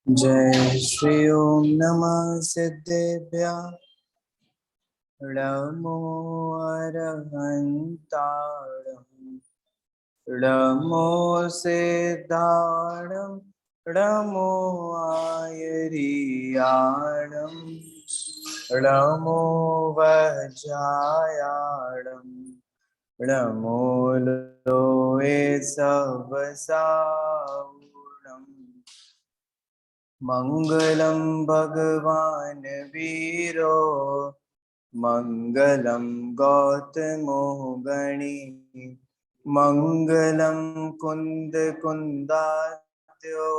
जय श्री ओम नमः सिद्धेभ्यः नमो अरहन्ताणं नमो सिद्धाणं नमो आयरियाणं नमो वज्रायाणं नमो लोये सवसावणम् मंगलम भगवान वीरो मंगलम गौतमो गणी मंगलम कुंद कुंदात्यो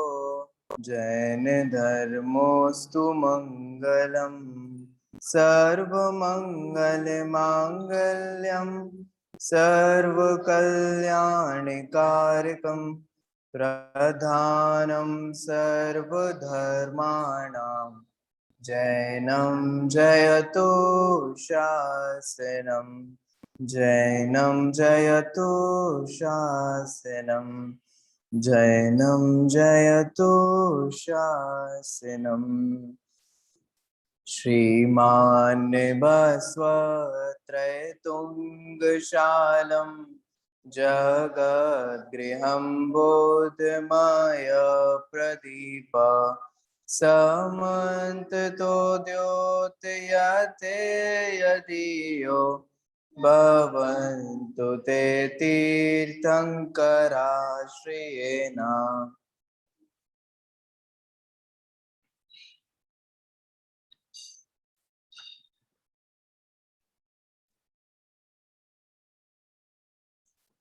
जैन धर्मोस्तु मंगलम सर्वमंगल मांगल्यम सर्वकल्याणकारकम प्रधानं सर्वधर्माणां जैनं जयतु शासनं जैनं जयतु शासनं जैनं जयतु शासनम् श्रीमान् बसवत्रयतुङ्गशालं जगद्गृहं बोधमय प्रदीप समन्ततो द्योतयते यदीयो भवन्तु ते तीर्थङ्कराश्रयेण।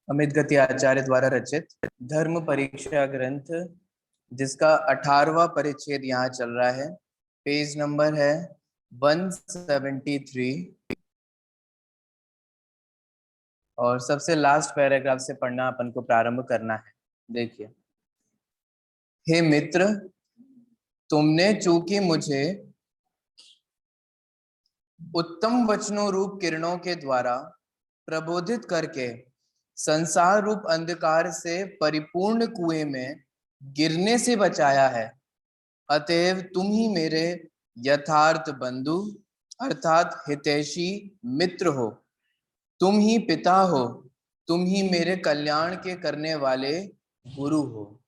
अमित गति आचार्य द्वारा रचित धर्म परीक्षा ग्रंथ, जिसका 18वां परिच्छेद यहाँ चल रहा है। पेज नंबर है 173 और सबसे लास्ट पैराग्राफ से पढ़ना अपन को प्रारंभ करना है। देखिए, हे मित्र, तुमने चूंकि मुझे उत्तम वचनों रूप किरणों के द्वारा प्रबोधित करके संसार रूप अंधकार से परिपूर्ण कुएं में गिरने से बचाया है, अतएव तुम ही मेरे यथार्थ बंधु अर्थात हितैषी मित्र हो। तुम ही पिता हो, तुम ही मेरे कल्याण के करने वाले गुरु हो।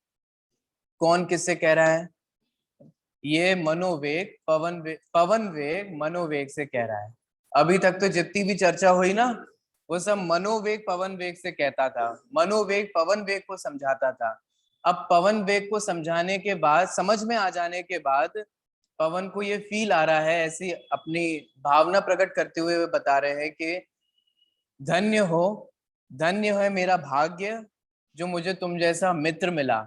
कौन किससे कह रहा है? ये मनोवेग पवन वेग मनोवेग से कह रहा है। अभी तक तो जितनी भी चर्चा हुई ना, वो सब मनोवेग पवन वेग से कहता था। मनोवेग पवन वेग को समझाता था। अब पवन वेग को समझाने के बाद, समझ में आ जाने के बाद, पवन को ये फील आ रहा है, ऐसी अपनी भावना प्रकट करते हुए वे बता रहे हैं कि धन्य हो, धन्य है मेरा भाग्य जो मुझे तुम जैसा मित्र मिला।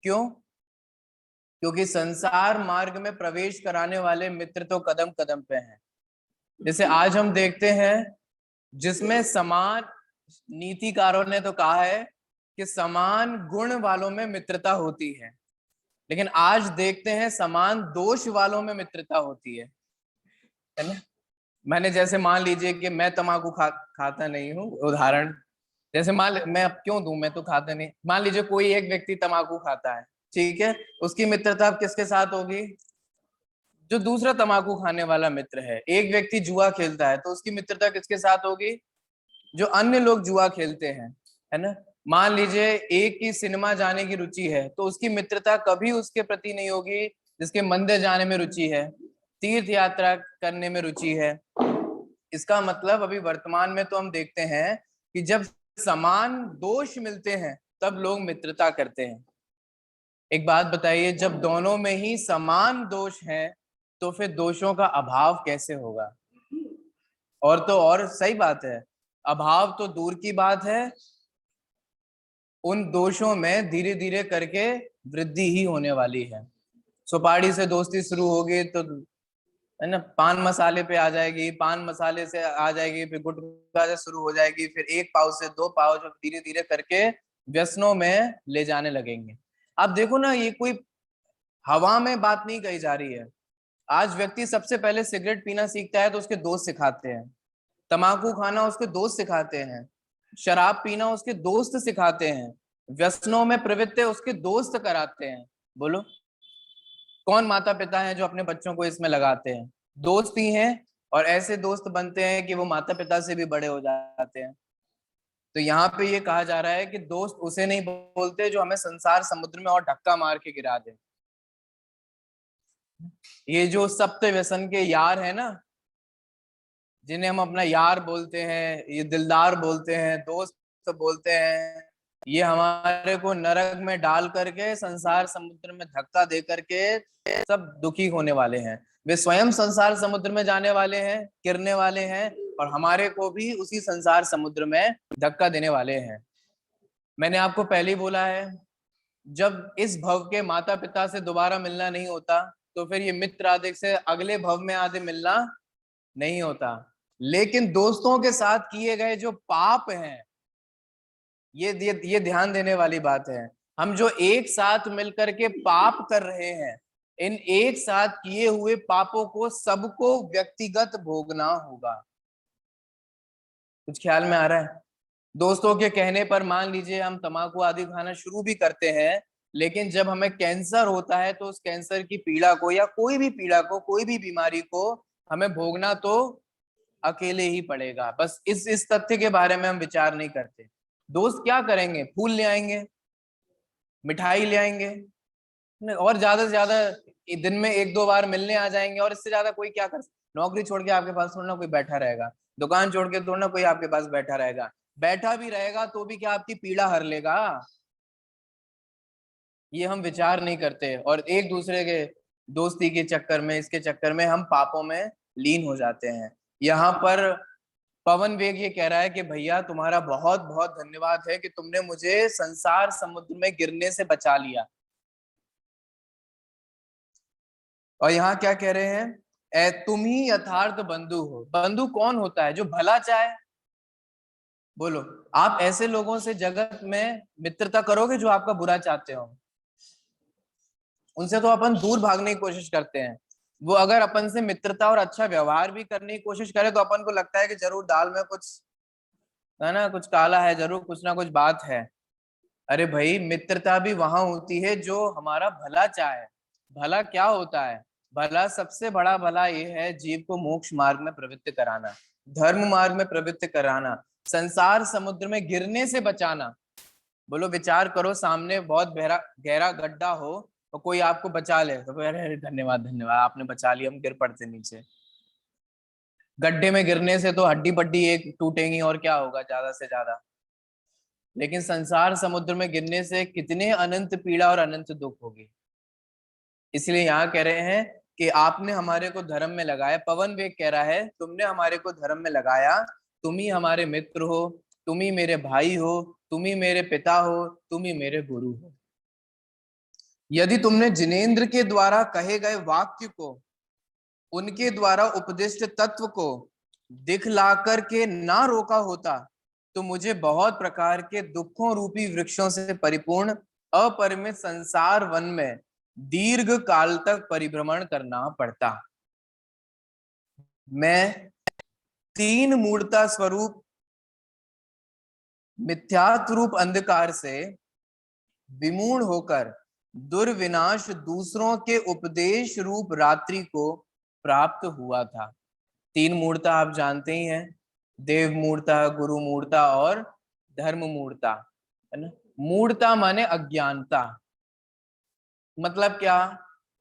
क्यों? क्योंकि संसार मार्ग में प्रवेश कराने वाले मित्र तो कदम कदम पे हैं। जैसे आज हम देखते हैं, जिसमें समान, नीतिकारों ने तो कहा है कि समान गुण वालों में मित्रता होती है, लेकिन आज देखते हैं समान दोष वालों में मित्रता होती है ना। मैंने जैसे मान लीजिए कि मैं तम्बाकू खाता नहीं हूँ, उदाहरण जैसे मैं अब क्यों दूं, मैं तो खाता नहीं। मान लीजिए कोई एक व्यक्ति तम्बाकू खाता है, ठीक है, उसकी मित्रता अब किसके साथ होगी? जो दूसरा तम्बाकू खाने वाला मित्र है। एक व्यक्ति जुआ खेलता है तो उसकी मित्रता किसके साथ होगी? जो अन्य लोग जुआ खेलते हैं, है ना। मान लीजिए एक की सिनेमा जाने की रुचि है तो उसकी मित्रता कभी उसके प्रति नहीं होगी जिसके मंदिर जाने में रुचि है, तीर्थ यात्रा करने में रुचि है। इसका मतलब अभी वर्तमान में तो हम देखते हैं कि जब समान दोष मिलते हैं तब लोग मित्रता करते हैं। एक बात बताइए, जब दोनों में ही समान दोष हैं तो फिर दोषों का अभाव कैसे होगा? और तो और सही बात है, अभाव तो दूर की बात है, उन दोषों में धीरे धीरे करके वृद्धि ही होने वाली है। सुपारी से दोस्ती शुरू होगी तो, है ना, पान मसाले पे आ जाएगी, पान मसाले से आ जाएगी, फिर गुटखा से शुरू हो जाएगी, फिर एक पाव से दो पाव, जो धीरे धीरे करके व्यसनों में ले जाने लगेंगे। आप देखो ना, ये कोई हवा में बात नहीं कही जा रही है। आज व्यक्ति सबसे पहले सिगरेट पीना सीखता है तो उसके दोस्त सिखाते हैं, तम्बाकू खाना उसके दोस्त सिखाते हैं, शराब पीना उसके दोस्त सिखाते हैं, व्यसनों में प्रवृत्त उसके दोस्त कराते हैं। बोलो, कौन माता पिता हैं जो अपने बच्चों को इसमें लगाते हैं? दोस्त ही हैं, और ऐसे दोस्त बनते हैं कि वो माता पिता से भी बड़े हो जाते हैं। तो यहाँ पे ये कहा जा रहा है कि दोस्त उसे नहीं बोलते जो हमें संसार समुद्र में और धक्का मार के गिरा दे। ये जो सप्त व्यसन के यार है ना, जिन्हें हम अपना यार बोलते हैं, ये दिलदार बोलते हैं, दोस्त बोलते हैं, ये हमारे को नरक में डाल करके संसार समुद्र में धक्का दे करके सब दुखी होने वाले हैं। वे स्वयं संसार समुद्र में जाने वाले हैं, गिरने वाले हैं, और हमारे को भी उसी संसार समुद्र में धक्का देने वाले हैं। मैंने आपको पहले ही बोला है, जब इस भव के माता पिता से दोबारा मिलना नहीं होता, तो फिर ये मित्र आदि से अगले भव में आदि मिलना नहीं होता। लेकिन दोस्तों के साथ किए गए जो पाप हैं, ये ध्यान देने वाली बात है। हम जो एक साथ मिलकर के पाप कर रहे हैं, इन एक साथ किए हुए पापों को सबको व्यक्तिगत भोगना होगा। कुछ ख्याल में आ रहा है? दोस्तों के कहने पर मान लीजिए हम तंबाकू आदि खाना शुरू भी करते हैं, लेकिन जब हमें कैंसर होता है तो उस कैंसर की पीड़ा को, या कोई भी पीड़ा को, कोई भी बीमारी को हमें भोगना तो अकेले ही पड़ेगा। बस इस तथ्य के बारे में हम विचार नहीं करते। दोस्त क्या करेंगे? फूल ले आएंगे, मिठाई ले आएंगे, और ज्यादा से ज्यादा दिन में एक दो बार मिलने आ जाएंगे, और इससे ज्यादा कोई क्या कर। नौकरी छोड़ के आपके पास थोड़ा ना कोई बैठा रहेगा, दुकान छोड़ के थोड़ा ना कोई आपके पास बैठा रहेगा। बैठा भी रहेगा तो भी क्या आपकी पीड़ा हर लेगा? ये हम विचार नहीं करते, और एक दूसरे के दोस्ती के चक्कर में, इसके चक्कर में हम पापों में लीन हो जाते हैं। यहाँ पर पवन वेग ये कह रहा है कि भैया तुम्हारा बहुत बहुत धन्यवाद है कि तुमने मुझे संसार समुद्र में गिरने से बचा लिया। और यहाँ क्या कह रहे हैं? ए तुम ही यथार्थ बंधु हो। बंधु कौन होता है? जो भला चाहे। बोलो, आप ऐसे लोगों से जगत में मित्रता करोगे जो आपका बुरा चाहते हो? उनसे तो अपन दूर भागने की कोशिश करते हैं। वो अगर अपन से मित्रता और अच्छा व्यवहार भी करने की कोशिश करे तो अपन को लगता है कि जरूर दाल में कुछ है ना, कुछ काला है, जरूर कुछ ना कुछ बात है। अरे भाई, मित्रता भी वहां होती है जो हमारा भला चाहे। भला क्या होता है? भला, सबसे बड़ा भला ये है जीव को मोक्ष मार्ग में प्रवृत्त कराना, धर्म मार्ग में प्रवृत्त कराना, संसार समुद्र में गिरने से बचाना। बोलो, विचार करो, सामने बहुत गहरा गहरा गड्ढा हो और कोई आपको बचा ले, तो अरे अरे धन्यवाद धन्यवाद, आपने बचा लिया, हम गिर पड़ते नीचे। गड्ढे में गिरने से तो हड्डी पड्डी एक टूटेंगी, और क्या होगा ज्यादा से ज्यादा। लेकिन संसार समुद्र में गिरने से कितने अनंत पीड़ा और अनंत दुख होगी। इसलिए यहाँ कह रहे हैं कि आपने हमारे को धर्म में लगाया। पवन वेग कह रहा है, तुमने हमारे को धर्म में लगाया, तुम ही हमारे मित्र हो, तुम ही मेरे भाई हो, तुम ही मेरे पिता हो, तुम ही मेरे गुरु हो। यदि तुमने जिनेंद्र के द्वारा कहे गए वाक्य को, उनके द्वारा उपदिष्ट तत्व को दिखला करके ना रोका होता, तो मुझे बहुत प्रकार के दुखों रूपी वृक्षों से परिपूर्ण अपरिमित संसार वन में दीर्घ काल तक परिभ्रमण करना पड़ता। मैं तीन मूर्ता स्वरूप मिथ्यात्व रूप अंधकार से विमूढ़ होकर दुर्विनाश दूसरों के उपदेश रूप रात्रि को प्राप्त हुआ था। तीन मूर्ता आप जानते ही हैं, देव मूर्ता, गुरु मूर्ता और धर्म मूर्ता, है ना। मूर्ता माने अज्ञानता। मतलब क्या?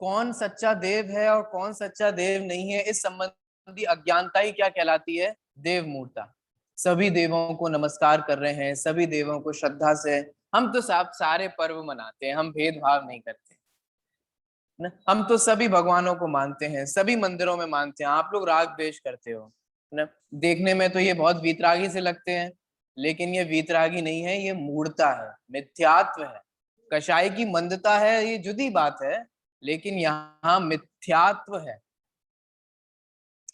कौन सच्चा देव है और कौन सच्चा देव नहीं है, इस संबंधी अज्ञानता ही क्या कहलाती है? देव मूर्ता। सभी देवों को नमस्कार कर रहे हैं, सभी देवों को श्रद्धा से, हम तो सारे पर्व मनाते हैं, हम भेदभाव नहीं करते ना। हम तो सभी भगवानों को मानते हैं, सभी मंदिरों में मानते हैं। आप लोग राग द्वेष करते हो ना। देखने में तो ये बहुत वीतरागी से लगते हैं, लेकिन ये वीतरागी नहीं है, ये मूढ़ता है, मिथ्यात्व है। कषाय की मंदता है, ये जुदी बात है, लेकिन यहाँ मिथ्यात्व है।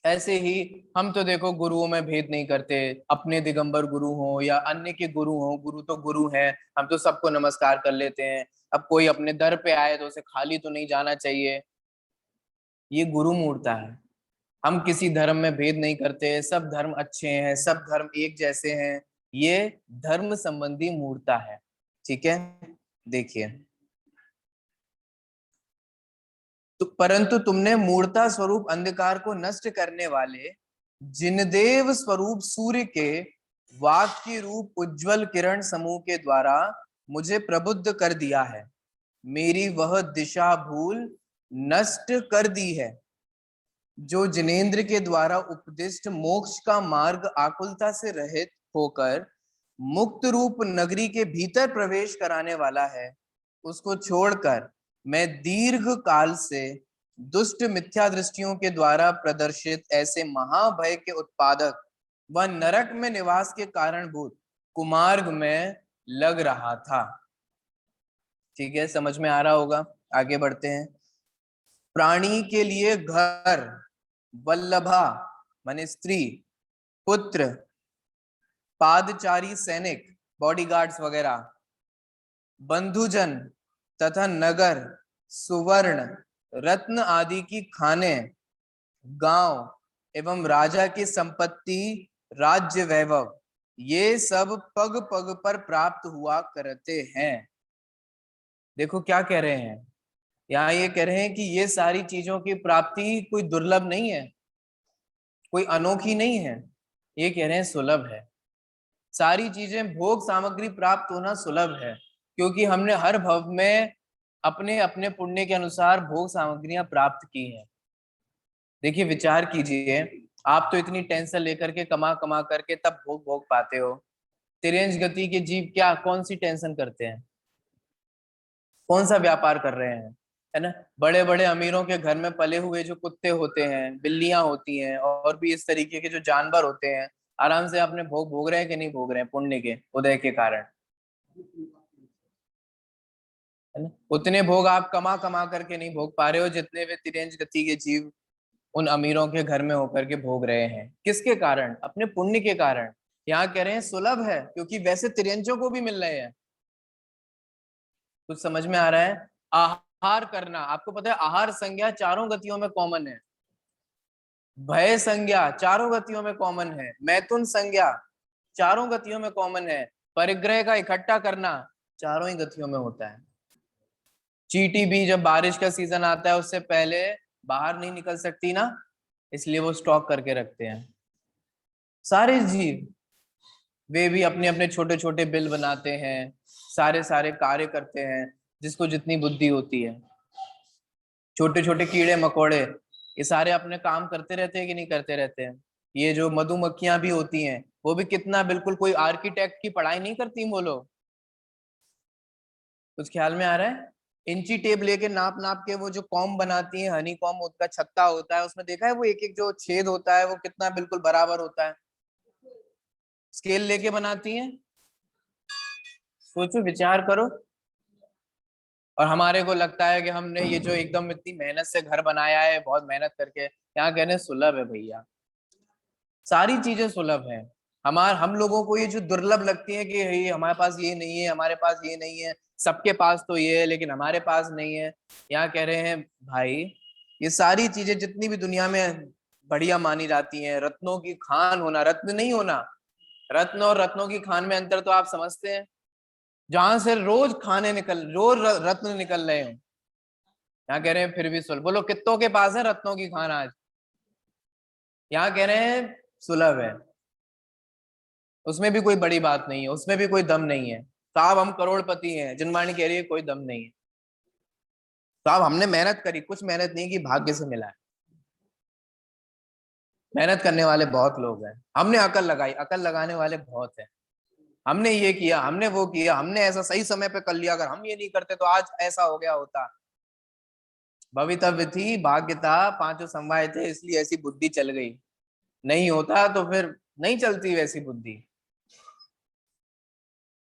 ऐसे ही हम तो देखो गुरुओं में भेद नहीं करते, अपने दिगंबर गुरु हो या अन्य के गुरु हो, गुरु तो गुरु हैं, हम तो सबको नमस्कार कर लेते हैं। अब कोई अपने दर पे आए तो उसे खाली तो नहीं जाना चाहिए। ये गुरु मूर्ता है। हम किसी धर्म में भेद नहीं करते, सब धर्म अच्छे हैं, सब धर्म एक जैसे हैं। ये धर्म संबंधी मूर्ता है। ठीक है, देखिए तो परंतु तुमने मूर्ता स्वरूप अंधकार को नष्ट करने वाले जिनदेव स्वरूप सूर्य के वाक की रूप उज्जवल किरण समूह के द्वारा मुझे प्रबुद्ध कर दिया है। मेरी वह दिशा भूल नष्ट कर दी है जो जिनेन्द्र के द्वारा उपदिष्ट मोक्ष का मार्ग आकुलता से रहित होकर मुक्त रूप नगरी के भीतर प्रवेश कराने वाला है। उसको छोड़कर मैं दीर्घ काल से दुष्ट मिथ्या दृष्टियों के द्वारा प्रदर्शित ऐसे महाभय के उत्पादक व नरक में निवास के कारणभूत कुमार्ग में लग रहा था। ठीक है, समझ में आ रहा होगा। आगे बढ़ते हैं। प्राणी के लिए घर, वल्लभा माने स्त्री, पुत्र, पादचारी सैनिक, बॉडीगार्ड्स वगैरह, बंधुजन तथा नगर, सुवर्ण, रत्न आदि की खानें, गांव एवं राजा की संपत्ति, राज्य वैभव, ये सब पग पग पर प्राप्त हुआ करते हैं। देखो क्या कह रहे हैं यहाँ, ये कह रहे हैं कि ये सारी चीजों की प्राप्ति कोई दुर्लभ नहीं है, कोई अनोखी नहीं है, ये कह रहे हैं सुलभ है। सारी चीजें, भोग सामग्री प्राप्त होना सुलभ है, क्योंकि हमने हर भव में अपने अपने पुण्य के अनुसार भोग सामग्रियां प्राप्त की हैं। देखिए विचार कीजिए, आप तो इतनी टेंशन लेकर के कमा कमा करके तब भोग भोग पाते हो। तिर्यंच गति के जीव क्या कौन सी टेंशन करते हैं, कौन सा व्यापार कर रहे हैं, है ना। बड़े बड़े अमीरों के घर में पले हुए जो कुत्ते होते हैं, बिल्लियां होती हैं, और भी इस तरीके के जो जानवर होते हैं, आराम से अपने भोग भोग रहे हैं कि नहीं भोग रहे हैं पुण्य के उदय के कारण, है ना। उतने भोग आप कमा कमा करके नहीं भोग पा रहे हो जितने वे तिर्यंच गति के जीव उन अमीरों के घर में होकर के भोग रहे हैं। किसके कारण? अपने पुण्य के कारण। यहाँ कह रहे हैं सुलभ है, क्योंकि वैसे तिर्यंचों को भी मिल रहे हैं। कुछ समझ में आ रहा है? आहार करना, आपको पता है आहार संज्ञा चारों गतियों में कॉमन है, भय संज्ञा चारों गतियों में कॉमन है, मैथुन संज्ञा चारों गतियों में कॉमन है, परिग्रह का इकट्ठा करना चारों ही गतियों में होता है। चींटी भी जब बारिश का सीजन आता है उससे पहले बाहर नहीं निकल सकती ना, इसलिए वो स्टॉक करके रखते हैं। सारे जीव वे भी अपने अपने छोटे छोटे बिल बनाते हैं, सारे सारे कार्य करते हैं, जिसको जितनी बुद्धि होती है। छोटे छोटे कीड़े मकोड़े ये सारे अपने काम करते रहते हैं कि नहीं करते रहते हैं। ये जो मधुमक्खियां भी होती हैं वो भी कितना, बिल्कुल कोई आर्किटेक्ट की पढ़ाई नहीं करती वो लोग। कुछ ख्याल में आ रहा है? इंची टेप लेके नाप नाप के वो जो कॉम बनाती है, हनी कॉम उसका छत्ता होता है, उसमें देखा है वो एक एक जो छेद होता है वो कितना बिल्कुल बराबर होता है, स्केल लेके बनाती हैं। सोचो, विचार करो। और हमारे को लगता है कि हमने ये जो एकदम इतनी मेहनत से घर बनाया है, बहुत मेहनत करके, यहाँ कहने सुलभ है भैया, सारी चीजें सुलभ है। हम लोगों को ये जो दुर्लभ लगती है कि ये हमारे पास ये नहीं है, हमारे पास ये नहीं है, सबके पास तो ये है लेकिन हमारे पास नहीं है। यहाँ कह रहे हैं भाई, ये सारी चीजें जितनी भी दुनिया में बढ़िया मानी जाती हैं, रत्नों की खान होना, रत्न नहीं होना, रत्न और रत्नों की खान में अंतर तो आप समझते हैं। जहां से रोज खाने निकल, रोज रत्न निकल रहे हो, यहाँ कह रहे हैं फिर भी सुलभ। बोलो कितनों के पास है रत्नों की खान आज? यहाँ कह रहे हैं सुलभ है, उसमें भी कोई बड़ी बात नहीं है, उसमें भी कोई दम नहीं है। साहब हम करोड़पति हैं, जिनवाणी कह रही है कोई दम नहीं है। साहब हमने मेहनत करी, कुछ मेहनत नहीं की, भाग्य से मिला है। मेहनत करने वाले बहुत लोग हैं, हमने अकल लगाई, अकल लगाने वाले बहुत हैं। हमने ये किया, हमने वो किया, हमने ऐसा सही समय पे कर लिया, अगर हम ये नहीं करते तो आज ऐसा हो गया होता। भवितव्य थी, भाग्य था, पांचों समवाय थे, इसलिए ऐसी बुद्धि चल गई। नहीं होता तो फिर नहीं चलती वैसी बुद्धि।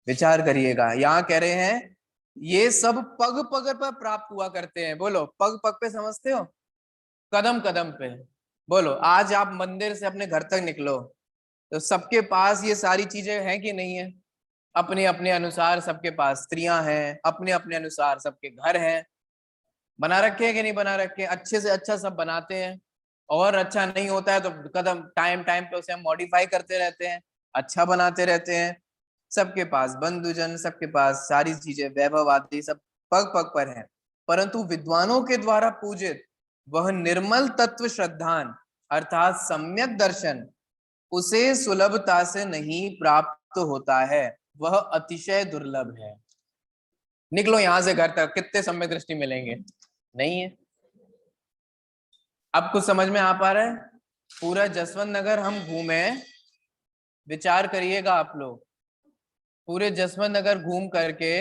विचार करिएगा, यहाँ कह रहे हैं ये सब पग पग पर प्राप्त हुआ करते हैं। बोलो पग पग पे समझते हो? कदम कदम पे। बोलो आज आप मंदिर से अपने घर तक निकलो तो सबके पास ये सारी चीजें हैं कि नहीं है? अपने अपने अनुसार सबके पास स्त्रियां हैं, अपने अपने अनुसार सबके घर हैं, बना रखे हैं कि नहीं बना रखे? अच्छे से अच्छा सब बनाते हैं, और अच्छा नहीं होता है तो कदम टाइम टाइम पे उसे हम मॉडिफाई करते रहते हैं, अच्छा बनाते रहते हैं। सबके पास बंधुजन, सबके पास सारी चीजें, वैभव आदि सब पग पग पर है। परंतु विद्वानों के द्वारा पूजित वह निर्मल तत्व श्रद्धान अर्थात सम्यक दर्शन उसे सुलभता से नहीं प्राप्त होता है, वह अतिशय दुर्लभ है। निकलो यहां से घर तक, कितने सम्यक दृष्टि मिलेंगे? नहीं है। अब कुछ समझ में आ पा रहा है? पूरा जसवंत नगर हम घूमे, विचार करिएगा आप लोग, पूरे जसवंत नगर घूम करके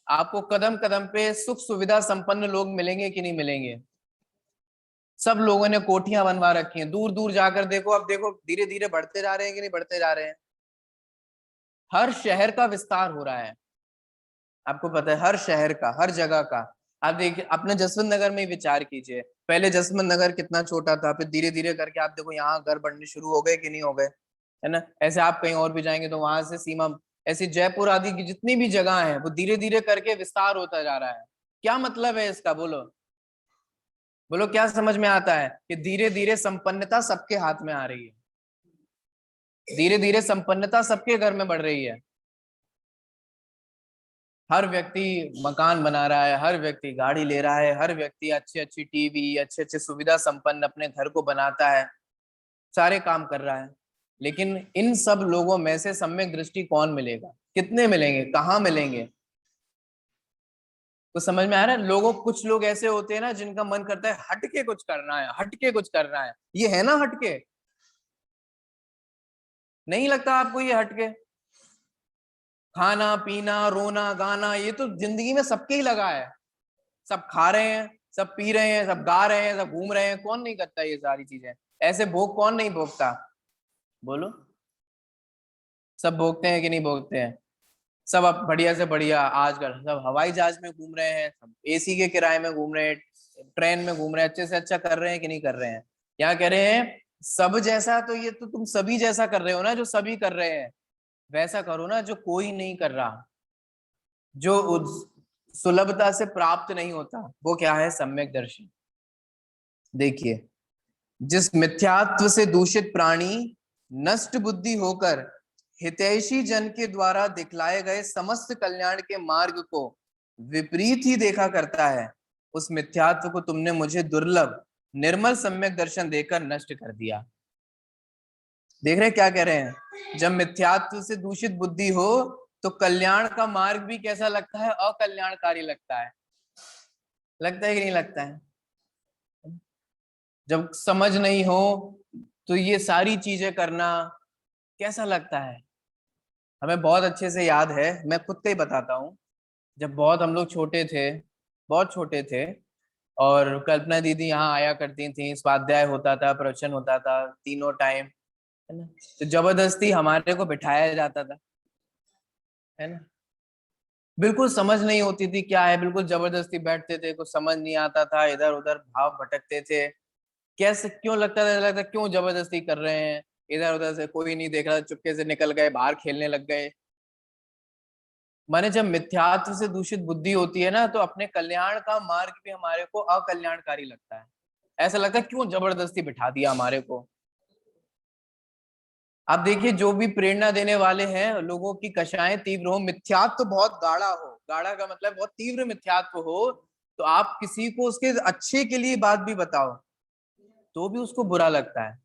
आपको कदम कदम पे सुख सुविधा संपन्न लोग मिलेंगे कि नहीं मिलेंगे? सब लोगों ने कोठियां बनवा रखी हैं, दूर दूर जाकर देखो। अब देखो धीरे धीरे बढ़ते जा रहे हैं कि नहीं बढ़ते जा रहे हैं? हर शहर का विस्तार हो रहा है, आपको पता है, हर शहर का, हर जगह का। आप देखिए अपने जसवंत नगर में ही विचार कीजिए, पहले जसवंत नगर कितना छोटा था, फिर धीरे धीरे करके आप देखो यहाँ घर बनने शुरू हो गए कि नहीं हो गए, है ना? ऐसे आप कहीं और भी जाएंगे तो वहां से सीमा, ऐसी जयपुर आदि की जितनी भी जगह है वो धीरे धीरे करके विस्तार होता जा रहा है। क्या मतलब है इसका? बोलो बोलो, क्या समझ में आता है? कि धीरे धीरे संपन्नता सबके हाथ में आ रही है, धीरे धीरे संपन्नता सबके घर में बढ़ रही है। हर व्यक्ति मकान बना रहा है, हर व्यक्ति गाड़ी ले रहा है, हर व्यक्ति अच्छी अच्छी टीवी, अच्छे अच्छे सुविधा संपन्न अपने घर को बनाता है, सारे काम कर रहा है। लेकिन इन सब लोगों में से सम्यक दृष्टि कौन मिलेगा? कितने मिलेंगे? कहाँ मिलेंगे? तो समझ में आ रहा है? लोगों, कुछ लोग ऐसे होते हैं ना जिनका मन करता है हटके कुछ करना है, हटके कुछ करना है। ये है ना हटके? नहीं लगता आपको ये हटके? खाना पीना रोना गाना ये तो जिंदगी में सबके ही लगा है, सब खा रहे हैं, सब पी रहे हैं, सब गा रहे हैं, सब घूम रहे हैं, कौन नहीं करता ये सारी चीजें? ऐसे भोग कौन नहीं भोगता? बोलो, सब भोगते हैं कि नहीं भोगते हैं? सब अब बढ़िया से बढ़िया आजकल सब हवाई जहाज में घूम रहे हैं, सब एसी के किराए में घूम रहे हैं, ट्रेन में घूम रहे हैं, अच्छे से अच्छा कर रहे हैं कि नहीं कर रहे हैं? यहाँ कह रहे हैं सब जैसा, तो ये तो तुम सभी जैसा कर रहे हो ना, जो सभी कर रहे हैं वैसा करो ना जो कोई नहीं कर रहा, जो सुलभता से प्राप्त नहीं होता। वो क्या है? सम्यक दर्शन। देखिए, जिस मिथ्यात्व से दूषित प्राणी नष्ट बुद्धि होकर हितैषी जन के द्वारा दिखलाए गए समस्त कल्याण के मार्ग को विपरीत ही देखा करता है, उस मिथ्यात्व को तुमने मुझे दुर्लभ निर्मल सम्यक दर्शन देकर नष्ट कर दिया। देख रहे क्या कह रहे हैं? जब मिथ्यात्व से दूषित बुद्धि हो तो कल्याण का मार्ग भी कैसा लगता है? अकल्याणकारी लगता है। लगता है कि नहीं लगता है? जब समझ नहीं हो तो ये सारी चीजें करना कैसा लगता है? हमें बहुत अच्छे से याद है, मैं खुद का ही बताता हूँ। जब बहुत हम लोग छोटे थे, बहुत छोटे थे, और कल्पना दीदी यहाँ आया करती थी, स्वाध्याय होता था, प्रवचन होता था तीनों टाइम, है ना? तो जबरदस्ती हमारे को बिठाया जाता था, है ना? बिल्कुल समझ नहीं होती थी क्या है, बिल्कुल जबरदस्ती बैठते थे, कुछ समझ नहीं आता था, इधर उधर भाव भटकते थे। कैसे, क्यों लगता था, लगता क्यों जबरदस्ती कर रहे हैं? इधर उधर से कोई नहीं देख रहा, चुपके से निकल गए, बाहर खेलने लग गए। माने जब मिथ्यात्व से दूषित बुद्धि होती है ना, तो अपने कल्याण का मार्ग भी हमारे को अकल्याणकारी लगता है। ऐसा लगता है क्यों जबरदस्ती बिठा दिया हमारे को। आप देखिए, जो भी प्रेरणा देने वाले हैं, लोगों की कषाएं तीव्र हो, मिथ्यात्व बहुत गाढ़ा हो, गाढ़ा का मतलब बहुत तीव्र मिथ्यात्व हो, तो आप किसी को उसके अच्छे के लिए बात भी बताओ तो भी उसको बुरा लगता है।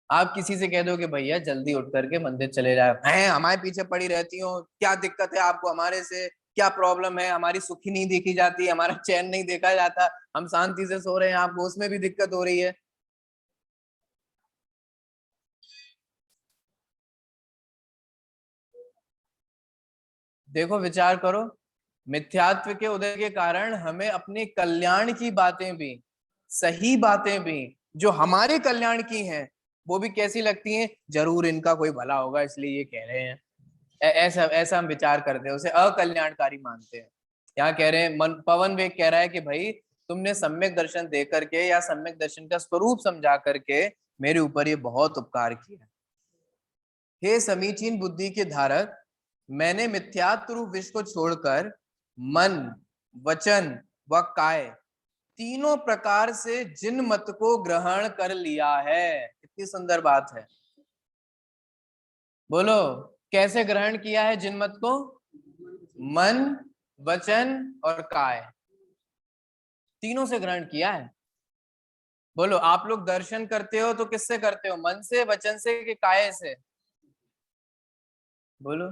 आप किसी से कह दो कि भैया जल्दी उठ करके मंदिर चले जाओ, हैं हमारे पीछे पड़ी रहती हो, क्या दिक्कत है आपको हमारे से? क्या प्रॉब्लम है? हमारी सुखी नहीं देखी जाती, हमारा चैन नहीं देखा जाता, हम शांति से सो रहे हैं, आपको उसमें भी दिक्कत हो रही है। देखो विचार करो, मिथ्यात्व के उदय के कारण हमें अपने कल्याण की बातें भी, सही बातें भी, जो हमारे कल्याण की हैं, वो भी कैसी लगती हैं? जरूर इनका कोई भला होगा इसलिए ये कह रहे हैं। ऐसा ऐसा हम विचार करते हैं, उसे अकल्याणकारी मानते हैं। यहाँ कह रहे हैं, मन पवन वेग कह रहा है कि भाई तुमने सम्यक दर्शन दे करके या सम्यक दर्शन का स्वरूप समझा करके मेरे ऊपर ये बहुत उपकार किया। हे समीचीन बुद्धि के धारक, मैंने मिथ्यात्व रूप विश्व को छोड़कर मन, वचन व काय तीनों प्रकार से जिन मत को ग्रहण कर लिया है। कितनी सुंदर बात है। बोलो, कैसे ग्रहण किया है जिन मत को? मन, वचन और काय। तीनों से ग्रहण किया है। बोलो, आप लोग दर्शन करते हो तो किससे करते हो? मन से, वचन से, कि काया से? बोलो।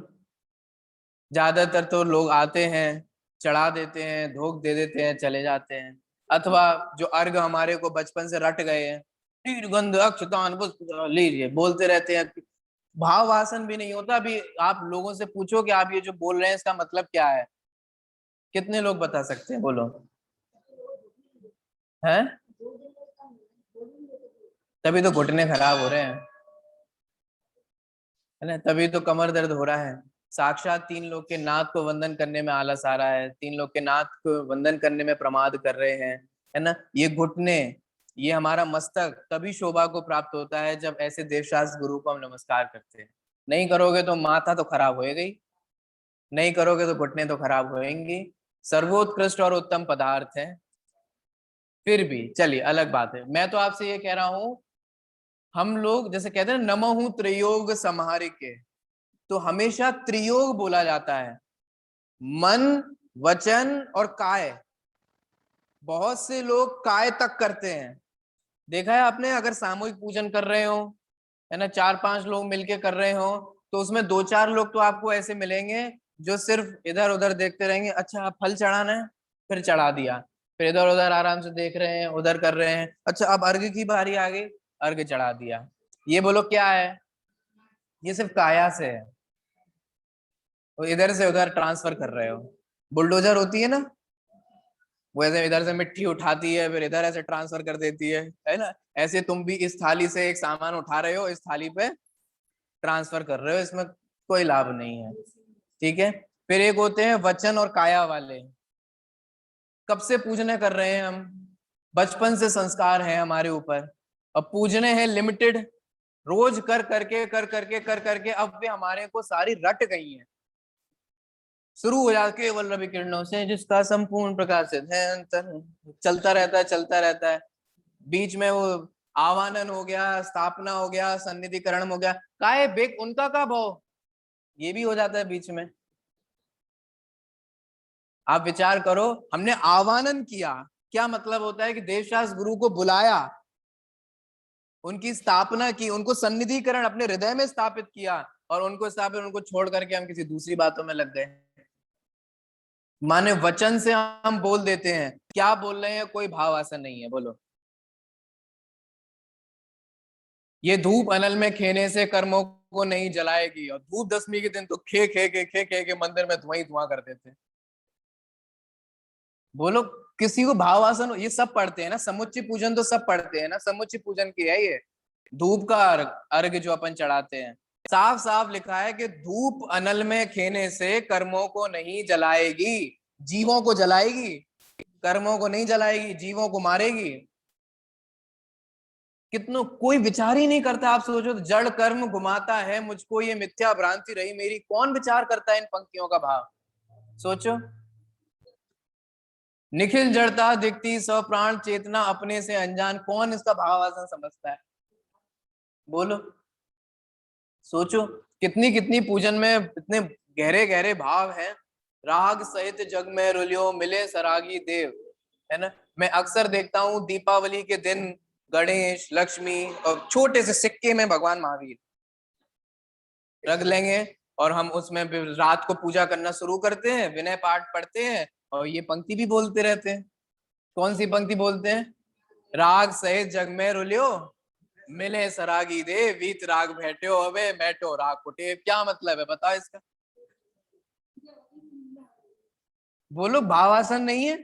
ज्यादातर तो लोग आते हैं, चढ़ा देते हैं, धोख दे देते हैं, चले जाते हैं। अथवा जो अर्घ हमारे को बचपन से रट गए हैं, तीर गंध अक्षतान पुष्प लीजिए बोलते रहते हैं, भाव वासन भी नहीं होता। अभी आप लोगों से पूछो कि आप ये जो बोल रहे हैं इसका मतलब क्या है, कितने लोग बता सकते हैं? बोलो। हैं? तभी तो घुटने खराब हो रहे हैं, है ना? तभी तो कमर दर्द हो रहा है। साक्षात तीन लोग के नाथ को वंदन करने में आलस आ रहा है, तीन लोग के नाथ को वंदन करने में प्रमाद कर रहे हैं, है ना? ये घुटने, ये हमारा मस्तक तभी शोभा को प्राप्त होता है जब ऐसे देवशास्त्र गुरु को हम नमस्कार करते हैं। नहीं करोगे तो माथा तो खराब होएगा ही, नहीं करोगे तो घुटने तो खराब होएंगे। सर्वोत्कृष्ट और उत्तम पदार्थ है। फिर भी चलिए, अलग बात है। मैं तो आपसे ये कह रहा हूं, हम लोग जैसे कहते हैं नमहु त्रियोग समाहारिके, तो हमेशा त्रियोग बोला जाता है, मन, वचन और काय। बहुत से लोग काय तक करते हैं। देखा है आपने? अगर सामूहिक पूजन कर रहे हो, है ना, 4-5 लोग मिलके कर रहे हो, तो उसमें 2-4 लोग तो आपको ऐसे मिलेंगे जो सिर्फ इधर उधर देखते रहेंगे। अच्छा, अब फल चढ़ाना है, फिर चढ़ा दिया। फिर इधर उधर आराम से देख रहे हैं, उधर कर रहे हैं। अच्छा, अब अर्घ की बारी आ गई, अर्घ चढ़ा दिया। ये बोलो क्या है? ये सिर्फ काया से है। तो इधर से उधर ट्रांसफर कर रहे हो। बुलडोजर होती है ना, वो ऐसे इधर से मिट्टी उठाती है, फिर इधर ऐसे ट्रांसफर कर देती है ना? ऐसे तुम भी इस थाली से एक सामान उठा रहे हो, इस थाली पे ट्रांसफर कर रहे हो, इसमें कोई लाभ नहीं है। ठीक है। फिर एक होते हैं वचन और काया वाले। कब से पूजने कर रहे हैं हम? बचपन से संस्कार है हमारे ऊपर। अब पूजने हैं लिमिटेड, रोज कर करके अब वे हमारे को सारी रट गई हैं। शुरू हो जाके केवल रवि किरणों से जिसका संपूर्ण प्रकाशित है अंतर, चलता रहता है, चलता रहता है। बीच में वो आवानन हो गया, स्थापना हो गया, सन्निधिकरण हो गया, काय बेक उनका का भाव, ये भी हो जाता है बीच में। आप विचार करो, हमने आवानन किया, क्या मतलब होता है कि देवशास्त्र गुरु को बुलाया, उनकी स्थापना की, उनको सन्निधिकरण अपने हृदय में स्थापित किया, और उनको स्थापित, उनको छोड़ करके हम किसी दूसरी बातों में लग गए। माने वचन से हम बोल देते हैं, क्या बोल रहे हैं, कोई भाव आसन नहीं है। बोलो। ये धूप अनल में खेने से कर्मों को नहीं जलाएगी, और धूप दशमी के दिन तो खे मंदिर में धुआं ही धुआं कर देते। बोलो, किसी को भाव आसन, ये सब पढ़ते हैं ना, समुच्चय पूजन तो सब पढ़ते हैं ना, समुच्चय पूजन की है ये। धूप का अर्घ, अर्घ जो अपन चढ़ाते हैं, साफ साफ लिखा है कि धूप अनल में खेने से कर्मों को नहीं जलाएगी, जीवों को जलाएगी, कर्मों को नहीं जलाएगी, जीवों को मारेगी। कितनों कोई विचार ही नहीं करता। आप सोचो तो, जड़ कर्म घुमाता है मुझको, ये मिथ्या भ्रांति रही मेरी, कौन विचार करता है इन पंक्तियों का भाव? सोचो। निखिल जड़ता दिखती स्व प्राण चेतना अपने से अनजान, कौन इसका भावासन समझता है? बोलो। सोचो, कितनी कितनी पूजन में इतने गहरे गहरे भाव हैं। राग सहित जग में रुलियो मिले सरागी देव, है ना? मैं अक्सर देखता हूँ दीपावली के दिन गणेश, लक्ष्मी और छोटे से सिक्के में भगवान महावीर रख लेंगे, और हम उसमें रात को पूजा करना शुरू करते हैं, विनय पाठ पढ़ते हैं, और ये पंक्ति भी बोलते रहते हैं। कौन सी पंक्ति बोलते हैं? राग सहित जग में रुलियो मिले सरागी दे, वीत राग भेटो अबे मैटो राग कुटे। क्या मतलब है बताओ इसका? बोलो, भावासन नहीं है?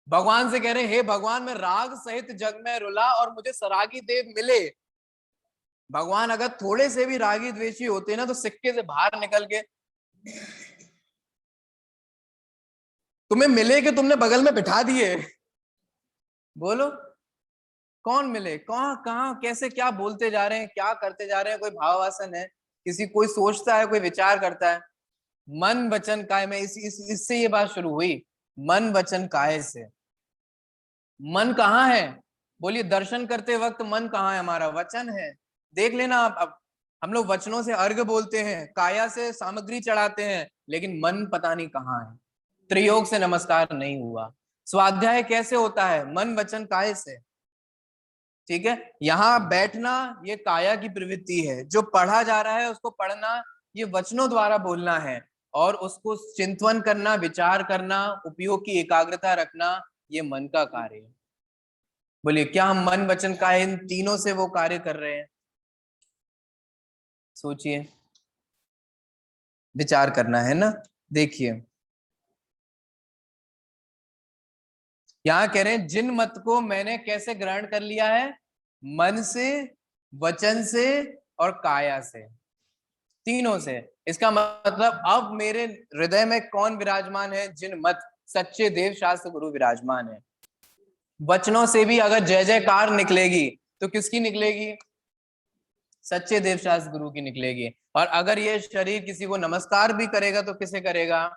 भगवान से कह रहे हैं, हे भगवान, मैं राग सहित जग में रुला और मुझे सरागी देव मिले। भगवान अगर थोड़े से भी रागी द्वेषी होते ना, तो सिक्के से बाहर निकल के तुम्हें मिले कि तुमने बगल में बिठा दिए। बोलो, कौन मिले? कहाँ कहाँ कैसे क्या बोलते जा रहे हैं, क्या करते जा रहे हैं? कोई भावासन है? किसी कोई सोचता है, कोई विचार करता है? मन वचन काय में इससे ये बात शुरू हुई, मन वचन काय से। मन कहाँ है? बोलिए, दर्शन करते वक्त मन कहाँ है हमारा? वचन है। देख लेना आप। अब हम लोग वचनों से अर्घ बोलते हैं, काया से सामग्री चढ़ाते हैं, लेकिन मन पता नहीं कहाँ है। त्रियोग से नमस्कार नहीं हुआ। स्वाध्याय कैसे होता है? मन वचन काय से। ठीक है, यहाँ बैठना ये काया की प्रवृत्ति है, जो पढ़ा जा रहा है उसको पढ़ना ये वचनों द्वारा बोलना है, और उसको चिंतन करना, विचार करना, उपयोग की एकाग्रता रखना ये मन का कार्य है। बोलिए, क्या हम मन वचन काया इन तीनों से वो कार्य कर रहे हैं? सोचिए, विचार करना है ना। देखिए, यहाँ कह रहे हैं जिन मत को मैंने कैसे ग्रहण कर लिया है? मन से, वचन से और काया से, तीनों से। इसका मतलब अब मेरे हृदय में कौन विराजमान है? जिन मत, सच्चे देव शास्त्र गुरु विराजमान है। वचनों से भी अगर जय जयकार निकलेगी तो किसकी निकलेगी? सच्चे देव शास्त्र गुरु की निकलेगी। और अगर ये शरीर किसी को नमस्कार भी करेगा तो किसे करेगा?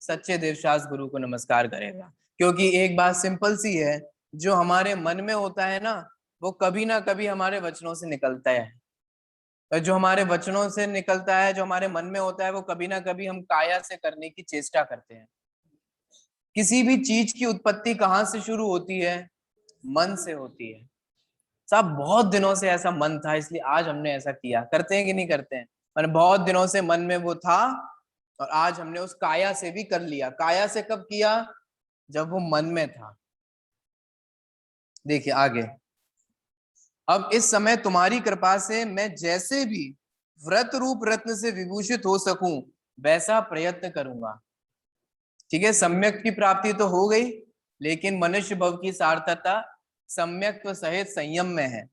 सच्चे देव शास्त्र गुरु को नमस्कार करेगा। क्योंकि एक बात सिंपल सी है, जो हमारे मन में होता है ना, वो कभी ना कभी हमारे वचनों से निकलता है। और जो हमारे वचनों से निकलता है, जो हमारे मन में होता है, वो कभी ना कभी हम काया से करने की चेष्टा करते हैं। किसी भी चीज की उत्पत्ति कहाँ से शुरू होती है? मन से होती है। साहब बहुत दिनों से ऐसा मन था, इसलिए आज हमने ऐसा किया। करते हैं कि नहीं करते हैं? मैंने बहुत दिनों से मन में वो था, और आज हमने उस काया से भी कर लिया। काया से कब किया? जब वो मन में था। देखिए आगे, अब इस समय तुम्हारी कृपा से मैं जैसे भी व्रत रूप रत्न से विभूषित हो सकूं वैसा प्रयत्न करूंगा। ठीक है, सम्यक की प्राप्ति तो हो गई, लेकिन मनुष्य भव की सार्थकता सम्यक सहित संयम में है।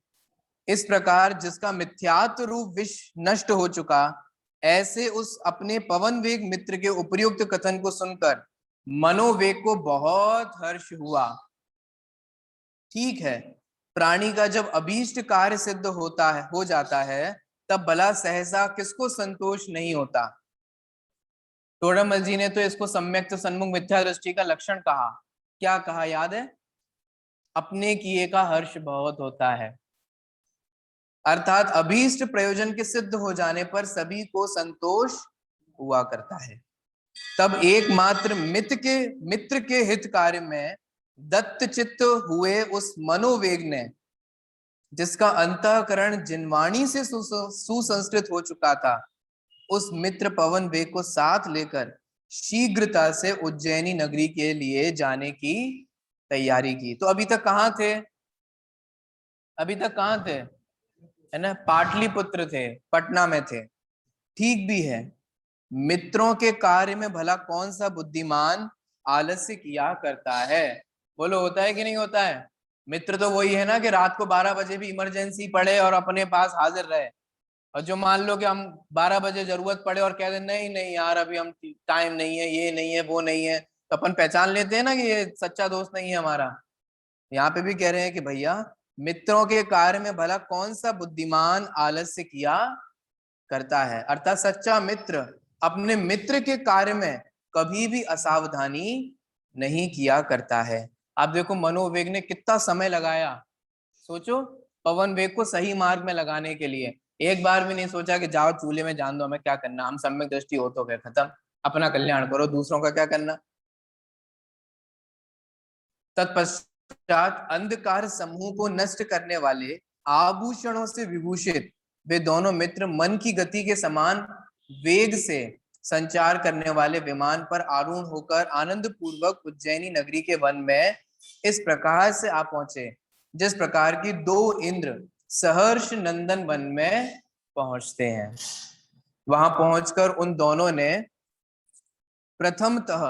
इस प्रकार जिसका मिथ्यात्व रूप विष नष्ट हो चुका, ऐसे उस अपने पवन वेग मित्र के उपयुक्त कथन को सुनकर मनोवेग को बहुत हर्ष हुआ। ठीक है, प्राणी का जब अभीष्ट कार्य सिद्ध होता है, हो जाता है, तब भला सहसा किसको संतोष नहीं होता। तोड़मल जी ने तो इसको सम्यक तो सन्मुख मिथ्या दृष्टि का लक्षण कहा। क्या कहा याद है? अपने किए का हर्ष बहुत होता है। अर्थात अभीष्ट प्रयोजन के सिद्ध हो जाने पर सभी को संतोष हुआ करता है। तब एकमात्र मित्र के हित कार्य में दत्त चित्त हुए उस मनोवेग ने, जिसका अंतःकरण जिनवाणी से सुसंस्कृत हो चुका था, उस मित्र पवन वेग को साथ लेकर शीघ्रता से उज्जैनी नगरी के लिए जाने की तैयारी की। तो अभी तक कहाँ थे? अभी तक कहाँ थे? है ना, पाटलिपुत्र थे, पटना में थे। ठीक भी है, मित्रों के कार्य में भला कौन सा बुद्धिमान आलस्य किया करता है? बोलो, होता है कि नहीं होता है? मित्र तो वही है ना कि रात को 12 बजे भी इमरजेंसी पड़े और अपने पास हाजिर रहे। और जो मान लो कि हम 12 बजे जरूरत पड़े और कह दे नहीं नहीं यार अभी हम टाइम नहीं है, ये नहीं है, वो नहीं है, तो अपन पहचान लेते हैं ना कि ये सच्चा दोस्त नहीं है हमारा। यहाँ पे भी कह रहे हैं कि भैया, मित्रों के कार्य में भला कौन सा बुद्धिमान आलस्य किया करता है। अर्थात सच्चा मित्र अपने मित्र के कार्य में कभी भी असावधानी नहीं किया करता है। आप देखो, मनोवेग ने कितना समय लगाया। सोचो, पवन वेग को सही मार्ग में लगाने के लिए एक बार भी नहीं सोचा कि जाओ चूल्हे में जान दो, हमें क्या करना, हम सम्यक दृष्टि हो तो गए, खत्म, अपना कल्याण करो, दूसरों का क्या करना। तत्पश्चात अंधकार समूह को नष्ट करने वाले आभूषणों से विभूषित वे दोनों मित्र मन की गति के समान वेग से संचार करने वाले विमान पर आरूढ़ होकर आनंद पूर्वक उज्जैनी नगरी के वन में इस प्रकार से आ पहुंचे, जिस प्रकार की दो इंद्र सहर्ष नंदन वन में पहुंचते हैं। वहां पहुंचकर उन दोनों ने प्रथमतः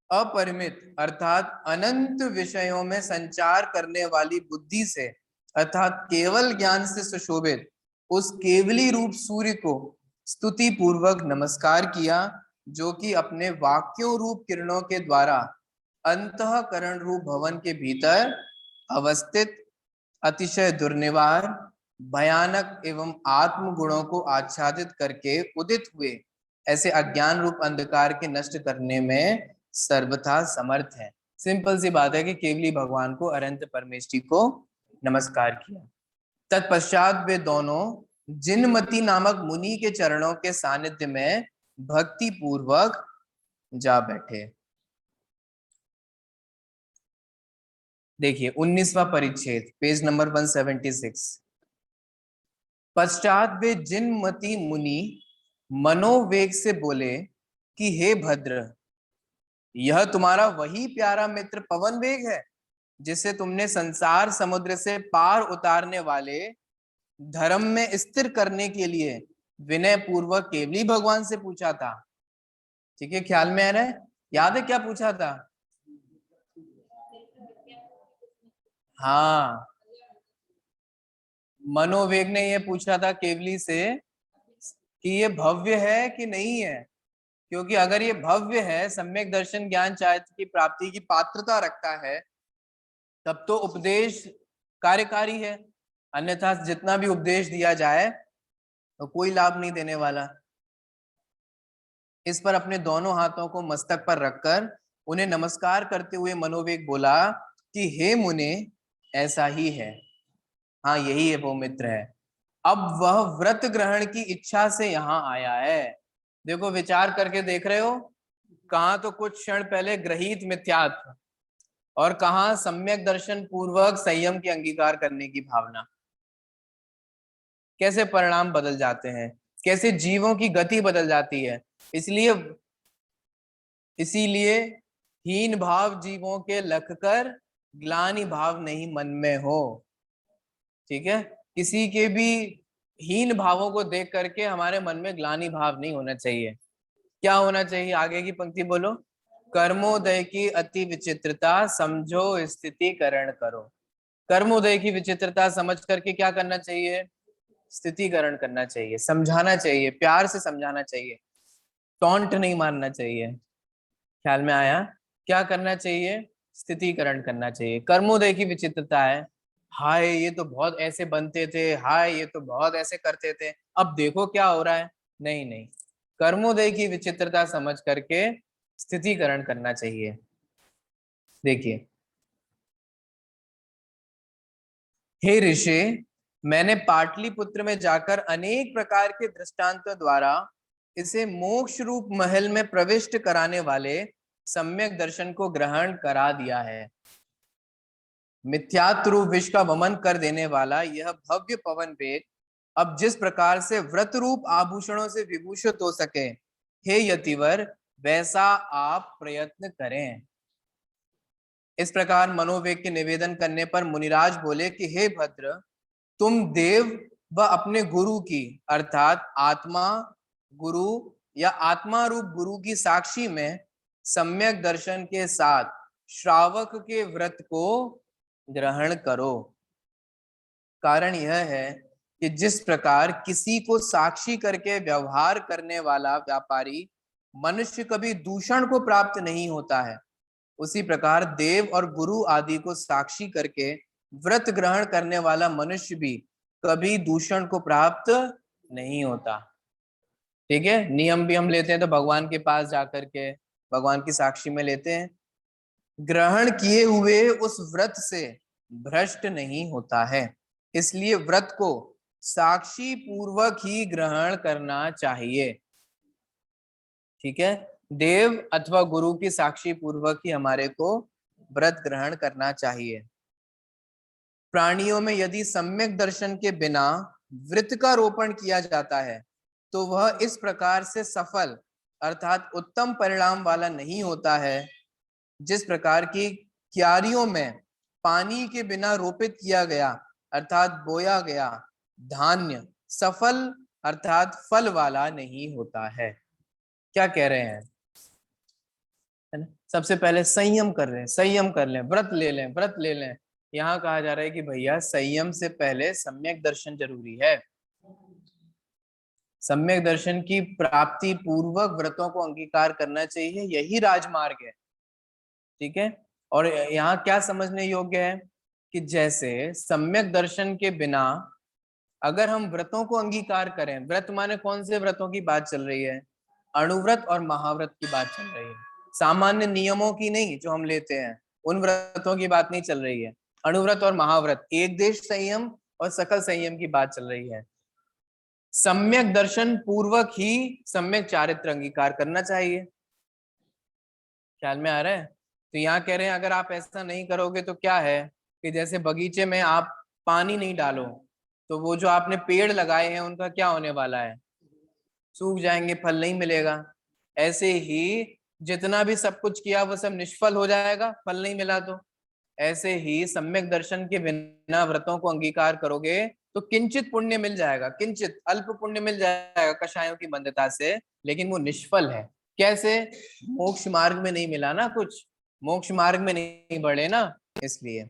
अपरिमित अर्थात अनंत विषयों में संचार करने वाली बुद्धि से, अर्थात केवल ज्ञान से सुशोभित उस केवली रूप सूर्य को स्तुति पूर्वक नमस्कार किया, जो कि अपने वाक्यों रूप किरणों के द्वारा अंतःकरण रूप भवन के भीतर अवस्थित अतिशय दुर्निवार, भयानक एवं आत्म गुणों को आच्छादित करके उदित हुए ऐसे अज्ञान रूप अंधकार के नष्ट करने में सर्वथा समर्थ है। सिंपल सी बात है कि केवली भगवान को, अनंत परमेष्टि को नमस्कार किया। तत्पश्चात वे दोनों जिनमती नामक मुनि के चरणों के सानिध्य में भक्ति पूर्वक जा बैठे। देखिए 19वां परिच्छेद, पेज नंबर 176। पश्चात वे जिनमती मुनि मनोवेग से बोले कि हे भद्र, यह तुम्हारा वही प्यारा मित्र पवन वेग है जिसे तुमने संसार समुद्र से पार उतारने वाले धर्म में स्थिर करने के लिए विनय पूर्वक केवली भगवान से पूछा था। ठीक है, ख्याल में आ रहा है? याद है क्या पूछा था? हाँ, मनोवेग ने ये पूछा था केवली से कि ये भव्य है कि नहीं है, क्योंकि अगर ये भव्य है, सम्यक दर्शन ज्ञान चारित्र की प्राप्ति की पात्रता रखता है, तब तो उपदेश कार्यकारी है, अन्यथा जितना भी उपदेश दिया जाए तो कोई लाभ नहीं देने वाला। इस पर अपने दोनों हाथों को मस्तक पर रखकर उन्हें नमस्कार करते हुए मनोवेग बोला कि हे मुने, ऐसा ही है, हाँ यही है वो मित्र है। अब वह व्रत ग्रहण की इच्छा से यहाँ आया है। देखो, विचार करके देख रहे हो, कहा तो कुछ क्षण पहले ग्रहित मिथ्यात्व और कहा सम्यक दर्शन पूर्वक संयम की अंगीकार करने की भावना। कैसे परिणाम बदल जाते हैं, कैसे जीवों की गति बदल जाती है। इसलिए इसीलिए हीन भाव जीवों के लख कर ग्लानि भाव नहीं मन में हो। ठीक है, किसी के भी हीन भावों को देख करके हमारे मन में ग्लानि भाव नहीं होना चाहिए। क्या होना चाहिए? आगे की पंक्ति बोलो। कर्मोदय की अति विचित्रता समझो स्थितिकरण करो। कर्मोदय की विचित्रता समझ करके क्या करना चाहिए? स्थितिकरण करना चाहिए, समझाना चाहिए, प्यार से समझाना चाहिए, टॉन्ट नहीं मारना चाहिए। ख्याल में आया? क्या करना चाहिए? स्थितिकरण करना चाहिए। कर्मोदय की विचित्रता है, हाय ये तो बहुत ऐसे बनते थे, हाय ये तो बहुत ऐसे करते थे, अब देखो क्या हो रहा है। नहीं नहीं, कर्मोदय की विचित्रता समझ करके स्थितिकरण करना चाहिए। देखिए, हे ऋषि, मैंने पाटलिपुत्र में जाकर अनेक प्रकार के दृष्टांतों द्वारा इसे मोक्ष रूप महल में प्रविष्ट कराने वाले सम्यक दर्शन को ग्रहण करा दिया है। मिथ्यात्व रूप विष का वमन कर देने वाला यह भव्य पवन वेग अब जिस प्रकार से व्रत रूप आभूषणों से विभूषित हो सके, हे यतिवर, वैसा आप प्रयत्न करें। इस प्रकार मनोवेग के निवेदन करने पर मुनिराज बोले कि हे भद्र, तुम देव व अपने गुरु की अर्थात आत्मा गुरु या आत्मा रूप गुरु की साक्षी में सम्यक दर्शन के साथ श्रावक के व्रत को ग्रहण करो। कारण यह है कि जिस प्रकार किसी को साक्षी करके व्यवहार करने वाला व्यापारी मनुष्य कभी दूषण को प्राप्त नहीं होता है, उसी प्रकार देव और गुरु आदि को साक्षी करके व्रत ग्रहण करने वाला मनुष्य भी कभी दूषण को प्राप्त नहीं होता। ठीक है, नियम भी हम लेते हैं तो भगवान के पास जाकर के भगवान की साक्षी में लेते हैं। ग्रहण किए हुए उस व्रत से भ्रष्ट नहीं होता है, इसलिए व्रत को साक्षी पूर्वक ही ग्रहण करना चाहिए। ठीक है, देव अथवा गुरु की साक्षी पूर्वक ही हमारे को व्रत ग्रहण करना चाहिए। प्राणियों में यदि सम्यक दर्शन के बिना वृत्त का रोपण किया जाता है तो वह इस प्रकार से सफल अर्थात उत्तम परिणाम वाला नहीं होता है जिस प्रकार की क्यारियों में पानी के बिना रोपित किया गया अर्थात बोया गया धान्य सफल अर्थात फल वाला नहीं होता है। क्या कह रहे हैं? है ना? सबसे पहले संयम कर रहे हैं, संयम कर लें, व्रत ले लें, व्रत ले लें। यहाँ कहा जा रहा है कि भैया संयम से पहले सम्यक दर्शन जरूरी है। सम्यक दर्शन की प्राप्ति पूर्वक व्रतों को अंगीकार करना चाहिए, यही राजमार्ग है। ठीक है, और यहाँ क्या समझने योग्य है कि जैसे सम्यक दर्शन के बिना अगर हम व्रतों को अंगीकार करें, व्रत माने कौन से व्रतों की बात चल रही है? अणुव्रत और महाव्रत की बात चल रही है, सामान्य नियमों की नहीं जो हम लेते हैं, उन व्रतों की बात नहीं चल रही है। अणुव्रत और महाव्रत, एक देश संयम और सकल संयम की बात चल रही है। सम्यक दर्शन पूर्वक ही सम्यक चारित्र अंगीकार करना चाहिए। ख्याल में आ रहा है? तो यहाँ कह रहे हैं अगर आप ऐसा नहीं करोगे तो क्या है कि जैसे बगीचे में आप पानी नहीं डालो तो वो जो आपने पेड़ लगाए हैं उनका क्या होने वाला है, सूख जाएंगे, फल नहीं मिलेगा। ऐसे ही जितना भी सब कुछ किया वो सब निष्फल हो जाएगा, फल नहीं मिला तो। ऐसे ही सम्यक दर्शन के बिना व्रतों को अंगीकार करोगे तो किंचित पुण्य मिल जाएगा, किंचित अल्प पुण्य मिल जाएगा कषायों की मंदता से, लेकिन वो निष्फल है। कैसे? मोक्ष मार्ग में नहीं मिला ना कुछ, मोक्ष मार्ग में नहीं बढ़े ना, इसलिए।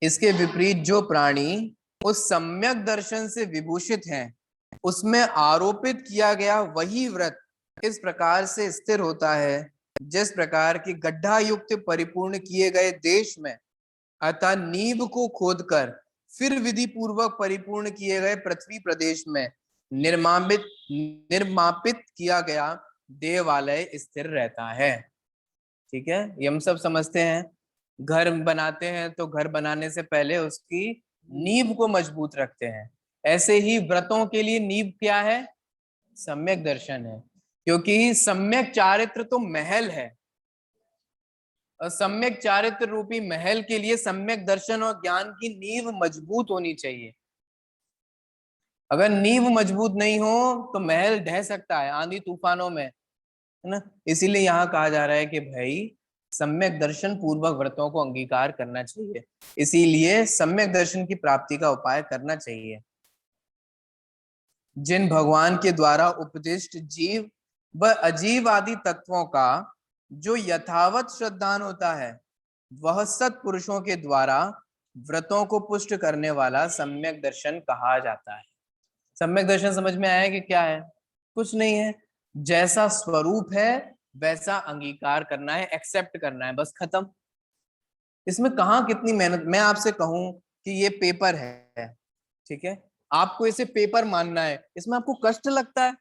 इसके विपरीत जो प्राणी उस सम्यक दर्शन से विभूषित हैं उसमें आरोपित किया गया वही व्रत इस प्रकार से स्थिर होता है जिस प्रकार की गड्ढा युक्त परिपूर्ण किए गए देश में अतः नींव को खोदकर फिर विधि पूर्वक परिपूर्ण किए गए पृथ्वी प्रदेश में निर्मापित किया गया देवालय स्थिर रहता है। ठीक है, ये हम सब समझते हैं। घर बनाते हैं तो घर बनाने से पहले उसकी नींव को मजबूत रखते हैं। ऐसे ही व्रतों के लिए नींव क्या है? सम्यक दर्शन है, क्योंकि सम्यक चारित्र तो महल है और सम्यक चारित्र रूपी महल के लिए सम्यक दर्शन और ज्ञान की नींव मजबूत होनी चाहिए। अगर नींव मजबूत नहीं हो तो महल ढह सकता है आंधी तूफानों में, है ना। इसीलिए यहाँ कहा जा रहा है कि भाई सम्यक दर्शन पूर्वक व्रतों को अंगीकार करना चाहिए, इसीलिए सम्यक दर्शन की प्राप्ति का उपाय करना चाहिए। जिन भगवान के द्वारा उपदिष्ट जीव व अजीव आदि तत्वों का जो यथावत श्रद्धान होता है वह सत्पुरुषों के द्वारा व्रतों को पुष्ट करने वाला सम्यक दर्शन कहा जाता है। सम्यक दर्शन समझ में आया कि क्या है? कुछ नहीं है, जैसा स्वरूप है वैसा अंगीकार करना है, एक्सेप्ट करना है, बस खत्म। इसमें कहाँ कितनी मेहनत। मैं आपसे कहूं कि ये पेपर है, ठीक है, आपको इसे पेपर मानना है, इसमें आपको कष्ट लगता है?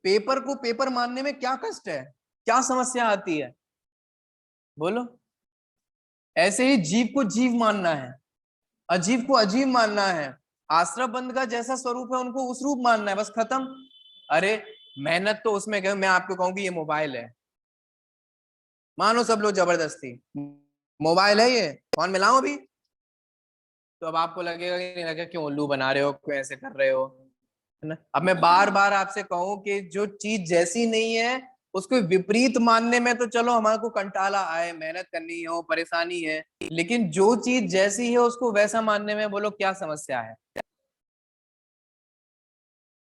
पेपर को पेपर मानने में क्या कष्ट है, क्या समस्या आती है, बोलो। ऐसे ही जीव को जीव मानना है, अजीव को अजीब मानना है, आश्रय बंद का जैसा स्वरूप है उनको उस रूप मानना है, बस खत्म। अरे मेहनत तो उसमें मैं आपको कहूँ कि ये मोबाइल है, मानो सब लोग जबरदस्ती, मोबाइल है ये, फोन मिलाओ अभी, तो अब आपको लगेगा कि नहीं लगेगा, क्यों उल्लू बना रहे हो, क्यों ऐसे कर रहे हो, है ना। अब मैं बार बार आपसे कहूं कि जो चीज जैसी नहीं है उसको विपरीत मानने में तो चलो हमारे को कंटाला आए, मेहनत करनी हो, परेशानी है, लेकिन जो चीज जैसी है उसको वैसा मानने में बोलो क्या समस्या है?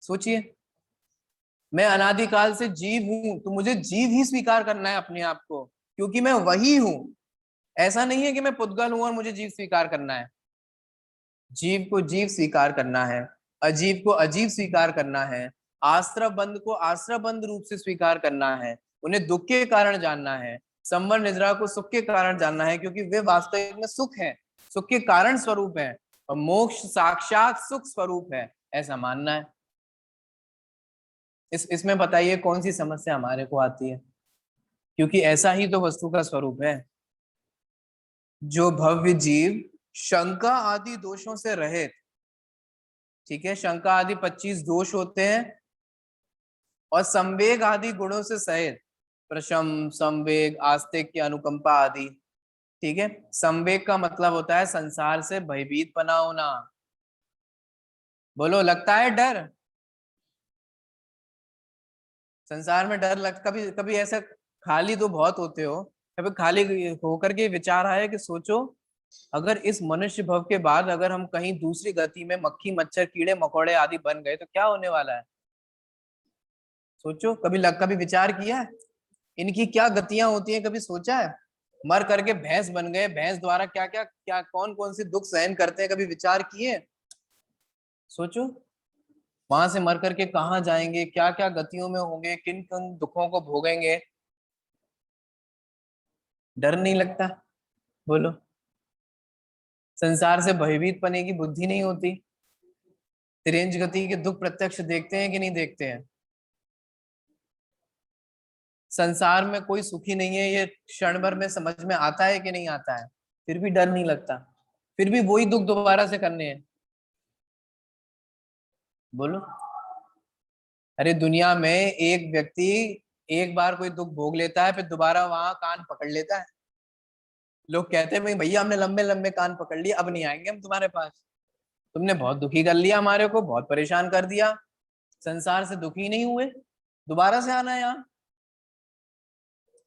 सोचिए। मैं अनादिकाल से जीव हूं तो मुझे जीव ही स्वीकार करना है अपने आप को, क्योंकि मैं वही हूं। ऐसा नहीं है कि मैं पुद्गल हूं और मुझे जीव स्वीकार करना है। जीव को जीव स्वीकार करना है, अजीव को अजीव स्वीकार करना है, आश्रय बंद को आश्रय बंद रूप से स्वीकार करना है, उन्हें दुख के कारण जानना है, संवर निद्रा को सुख के कारण जानना है, क्योंकि वे वास्तविक में सुख है, सुख के कारण स्वरूप है, और मोक्ष साक्षात सुख स्वरूप है, ऐसा मानना है। इसमें बताइए कौन सी समस्या हमारे को आती है? क्योंकि ऐसा ही तो वस्तु का स्वरूप है। जो भव्य जीव शंका आदि दोषों से रहित, ठीक है, शंका आदि 25 दोष होते हैं, और संवेग आदि गुणों से सहित, प्रशम, संवेग, आस्तिक्य, अनुकंपा आदि। ठीक है, संवेग का मतलब होता है संसार से भयभीत बना होना। बोलो, लगता है डर? संसार में डर लग, कभी कभी ऐसा खाली तो बहुत होते हो, कभी खाली होकर के विचार आया कि सोचो अगर इस मनुष्य भव के बाद अगर हम कहीं दूसरी गति में मक्खी मच्छर कीड़े मकोड़े आदि बन गए तो क्या होने वाला है? सोचो, कभी विचार किया है इनकी क्या गतियां होती हैं? कभी सोचा है? मर करके भैंस बन गए, भैंस द्वारा क्या क्या क्या कौन कौन से दुख सहन करते हैं, कभी विचार किए? सोचो, वहां से मर करके कहाँ जाएंगे, क्या क्या गतियों में होंगे, किन किन दुखों को भोगेंगे। डर नहीं लगता? बोलो, संसार से भयभीत पने की बुद्धि नहीं होती? तिरंज गति के दुख प्रत्यक्ष देखते हैं कि नहीं देखते हैं? संसार में कोई सुखी नहीं है, ये क्षण भर में समझ में आता है कि नहीं आता है? फिर भी डर नहीं लगता, फिर भी वही दुख दोबारा से करने हैं। बोलो। अरे दुनिया में एक व्यक्ति एक बार कोई दुख भोग लेता है फिर दोबारा वहां कान पकड़ लेता है। लोग कहते हैं भाई भैया हमने लंबे लंबे कान पकड़ लिए, अब नहीं आएंगे हम तुम्हारे पास। तुमने बहुत दुखी कर लिया, हमारे को बहुत परेशान कर दिया, संसार से दुखी नहीं हुए, दोबारा से आना है यहाँ।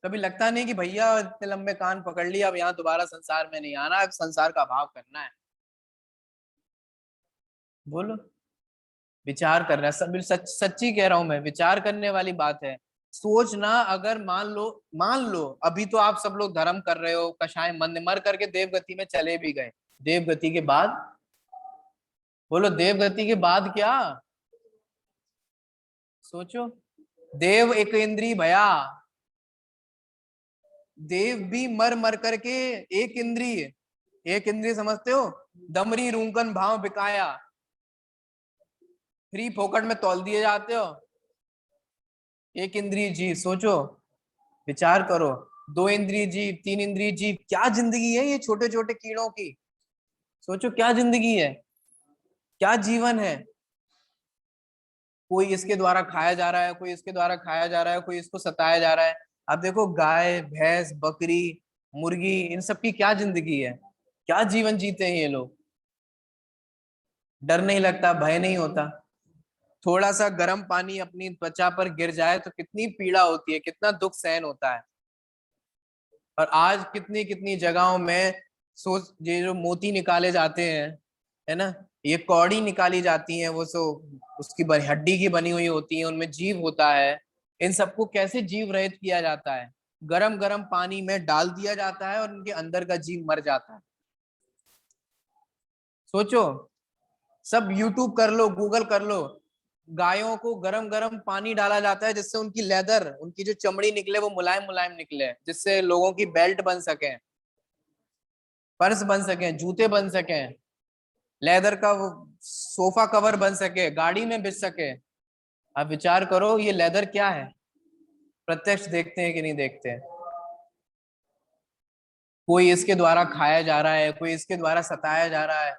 कभी लगता नहीं कि भैया इतने लंबे कान पकड़ लिया, अब यहाँ दोबारा संसार में नहीं आना, अब संसार का भाव करना है। बोलो, विचार कर रहा है सब, सच्ची कह रहा हूं मैं, विचार करने वाली बात है। सोचना, अगर मान लो अभी तो आप सब लोग धर्म कर रहे हो, कषाय मन मर करके देवगति में चले भी गए, देवगति के बाद, बोलो देवगति के बाद क्या? सोचो, देव एक इंद्री भया, देव भी मर मर करके एक इंद्रिय, एक इंद्रिय समझते हो, दमरी रूंकन भाव बिकाया, फ्री फोकट में तौल दिए जाते हो। एक इंद्रिय जीव, सोचो, विचार करो, दो इंद्रिय जीव, तीन इंद्रिय जीव, क्या जिंदगी है ये छोटे छोटे कीड़ों की। सोचो क्या जिंदगी है, क्या जीवन है। कोई इसके द्वारा खाया जा रहा है, कोई इसके द्वारा खाया जा रहा है, कोई इसको सताया जा रहा है। अब देखो गाय भैंस बकरी मुर्गी, इन सब की क्या जिंदगी है, क्या जीवन जीते हैं ये लोग। डर नहीं लगता, भय नहीं होता। थोड़ा सा गर्म पानी अपनी त्वचा पर गिर जाए तो कितनी पीड़ा होती है, कितना दुख सहन होता है। और आज कितनी कितनी जगहों में सोच, ये जो मोती निकाले जाते हैं, है ना, ये कौड़ी निकाली जाती है, वो सो उसकी हड्डी की बनी हुई होती है, उनमें जीव होता है। इन सबको कैसे जीव रहित किया जाता है, गरम गरम पानी में डाल दिया जाता है और उनके अंदर का जीव मर जाता है। सोचो, सब यूट्यूब कर लो, गूगल कर लो, गायों को गरम गरम पानी डाला जाता है जिससे उनकी लेदर, उनकी जो चमड़ी निकले वो मुलायम मुलायम निकले, जिससे लोगों की बेल्ट बन सके, पर्स बन सके, जूते बन सके, लेदर का वो सोफा कवर बन सके, गाड़ी में बिछ सके। आप विचार करो ये लेदर क्या है, प्रत्यक्ष देखते हैं कि नहीं देखते हैं। कोई इसके द्वारा खाया जा रहा है, कोई इसके द्वारा सताया जा रहा है।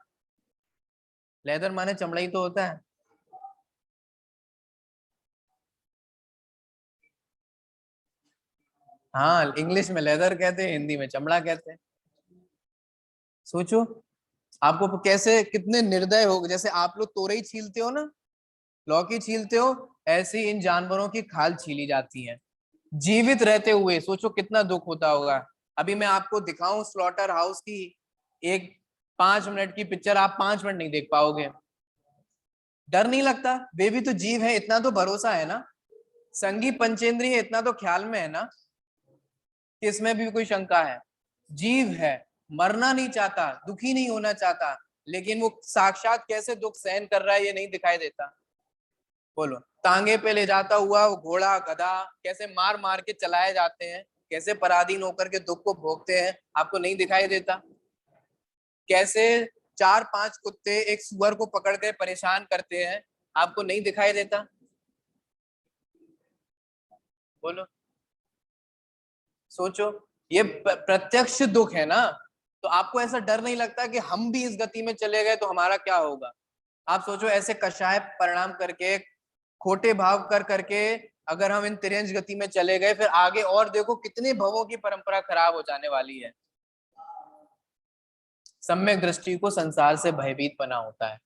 लेदर माने चमड़ा ही तो होता है। हाँ, इंग्लिश में लेदर कहते हैं, हिंदी में चमड़ा कहते हैं। सोचो, आपको कैसे, कितने निर्दय हो, जैसे आप लोग तोरई छीलते हो ना, लौकी छीलते हो, ऐसे ही इन जानवरों की खाल छीली जाती है जीवित रहते हुए। सोचो कितना दुख होता होगा। अभी मैं आपको दिखाऊं स्लॉटर हाउस की एक 5 मिनट की पिक्चर, आप 5 मिनट नहीं देख पाओगे। डर नहीं लगता, वे भी तो जीव है, इतना तो भरोसा है ना। संगी पंचेंद्रिय, इतना तो ख्याल में है ना कि इसमें भी कोई शंका है। जीव है, मरना नहीं चाहता, दुखी नहीं होना चाहता, लेकिन वो साक्षात कैसे दुख सहन कर रहा है ये नहीं दिखाई देता। बोलो, तांगे पे ले जाता हुआ वो घोड़ा गधा कैसे मार मार के चलाए जाते हैं, कैसे पराधीन होकर के दुख को भोगते हैं, आपको नहीं दिखाई देता। कैसे 4-5 कुत्ते एक सुअर को पकड़ के परेशान करते हैं, आपको नहीं दिखाई देता। बोलो, सोचो, ये प्रत्यक्ष दुख है ना। तो आपको ऐसा डर नहीं लगता कि हम भी इस गति में चले गए तो हमारा क्या होगा। आप सोचो, ऐसे कषाय परिणाम करके, खोटे भाव कर करके, अगर हम इन तिरंज गति में चले गए, फिर आगे और देखो कितने भवों की परंपरा खराब हो जाने वाली है। सम्यक दृष्टि को संसार से भयभीत बना होता है,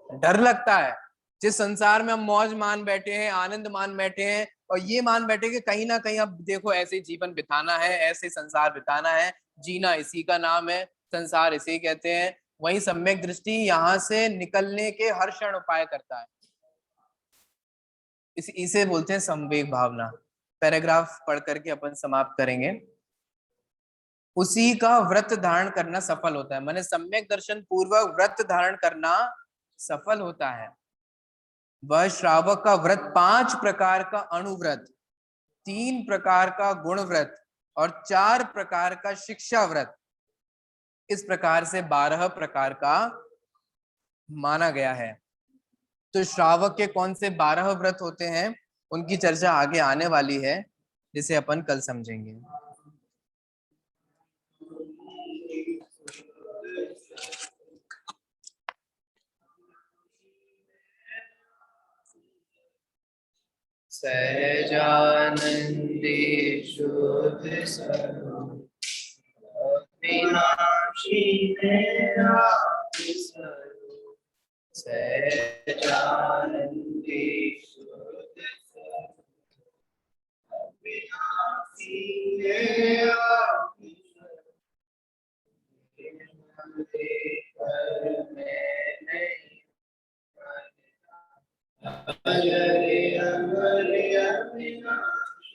डर लगता है। जिस संसार में हम मौज मान बैठे हैं, आनंद मान बैठे हैं, और ये मान बैठे कि कहीं ना कहीं अब देखो ऐसे जीवन बिताना है, ऐसे संसार बिताना है, जीना इसी का नाम है, संसार इसे कहते हैं। वही सम्यक दृष्टि यहाँ से निकलने के हर क्षण उपाय करता है। इसे बोलते हैं संवेग भावना। पैराग्राफ पढ़ करके अपन समाप्त करेंगे। उसी का व्रत धारण करना सफल होता है, माने सम्यक दर्शन पूर्वक व्रत धारण करना सफल होता है। वह श्रावक का व्रत 5 प्रकार का अणुव्रत, 3 प्रकार का गुण व्रत और 4 प्रकार का शिक्षा व्रत, इस प्रकार से 12 प्रकार का माना गया है। तो श्रावक के कौन से 12 व्रत होते हैं, उनकी चर्चा आगे आने वाली है, जिसे अपन कल समझेंगे। सहजानंदे शुद्ध स्वरूप अविनाशी निरामय स्वरूप सहजानंदे शुद्ध स्वरूप अविनाशी निरामय स्वरूप अजरे अमर अविनाशी